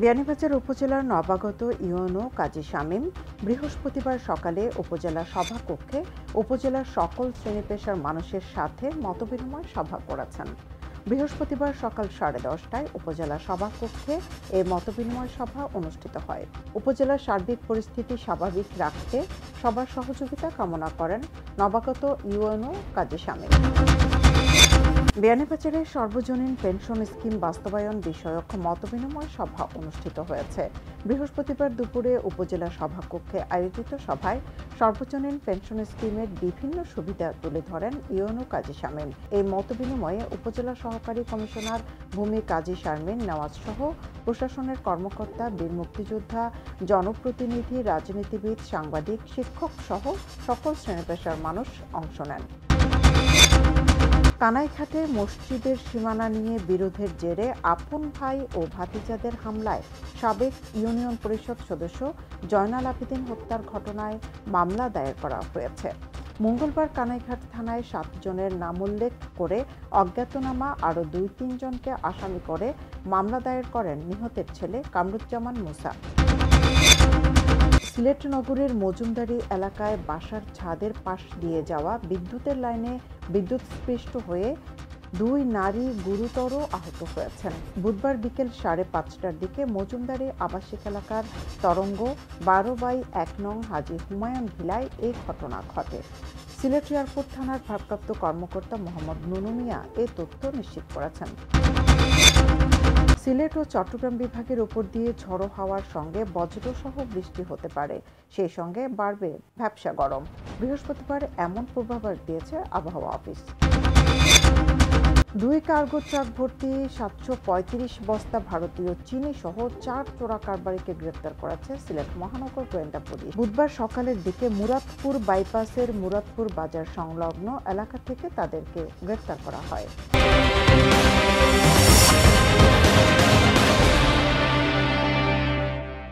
বিয়ানীবাজার উপজেলার নবাগত ইউএনও কাজী শামীম বৃহস্পতিবার সকালে উপজেলা সভাকক্ষে উপজেলার সকল শ্রেণী পেশার মানুষের সাথে মতবিনিময় সভা করেছেন। বৃহস্পতিবার সকাল 10:30টায় উপজেলা সভাকক্ষে এই মতবিনিময় সভা অনুষ্ঠিত হয়। উপজেলার সার্বিক পরিস্থিতি স্বাভাবিক রাখতে সবার সহযোগিতা কামনা করেন নবাগত ইউএনও কাজী শামীম। বিয়ানীবাজারে সর্বজনীন পেনশন স্কিম বাস্তবায়ন বিষয়ক মতবিনিময় সভা অনুষ্ঠিত হয়েছে। বৃহস্পতিবার দুপুরে উপজেলা সভাকক্ষে আয়োজিত সভায় সর্বজনীন পেনশন স্কিমের বিভিন্ন সুবিধা তুলে ধরেন ইউএনও কাজী শামীম। এই মতবিনিময়ে উপজেলা সহকারী কমিশনার ভূমি কাজী শারমিন নেওয়াজ সহ প্রশাসনের কর্মকর্তা, বীর মুক্তিযোদ্ধা, জনপ্রতিনিধি, রাজনীতিবিদ, সাংবাদিক, শিক্ষক সহ সকল শ্রেণী পেশার মানুষ অংশ নেন। কানাইঘাটে মসজিদের সীমানা নিয়ে বিরোধের জেরে আপন ভাই ও ভাতিজাদের হামলায় সাবেক ইউনিয়ন পরিষদ সদস্য জয়নাল আবেদিন হত্যার ঘটনায় মামলা দায়ের করা হয়েছে। মঙ্গলবার কানাইঘাট থানায় 7 জনের নামোল্লেখ করে অজ্ঞাতনামা আরও 2-3 জনকে আসামি করে মামলা দায়ের করেন নিহতের ছেলে কামরুজ্জামান মুসা। সিলেট নগরের মজুমদারি এলাকায় বাসার ছাদের পাশ দিয়ে যাওয়া বিদ্যুতের লাইনে বিদ্যুৎস্পৃষ্ট হয়ে 2 নারী গুরুতর আহত হয়েছেন। বুধবার বিকেল 5:30টার দিকে মজুমদারি আবাসিক এলাকার তরঙ্গ 12/1 নং হাজী হুমায়ুন ভিলায় এই ঘটনা ঘটে। সিলেট এয়ারপোর্ট থানার ভারপ্রাপ্ত কর্মকর্তা মোহাম্মদ নুনু মিয়া এই তথ্য নিশ্চিত করেছেন। সিলেট ও চট্টগ্রাম বিভাগের উপর দিয়ে ঝড়ো হাওয়ার সঙ্গে বজ্রসহ বৃষ্টি হতে পারে, সেই সঙ্গে বাড়বে ভ্যাপসা গরম। বৃহস্পতিবার এমন পূর্বাভাস দিয়েছে আবহাওয়া অফিস। 2 কার্গো ট্রাক ভর্তি 735 বস্তা ভারতীয় চিনি সহ 4 চোরা কারবারিকে গ্রেপ্তার করেছে সিলেট মহানগর গোয়েন্দা পুলিশ। বুধবার সকালের দিকে মুরাদপুর বাইপাসের মুরাদপুর বাজার সংলগ্ন এলাকা থেকে তাদেরকে গ্রেপ্তার করা হয়।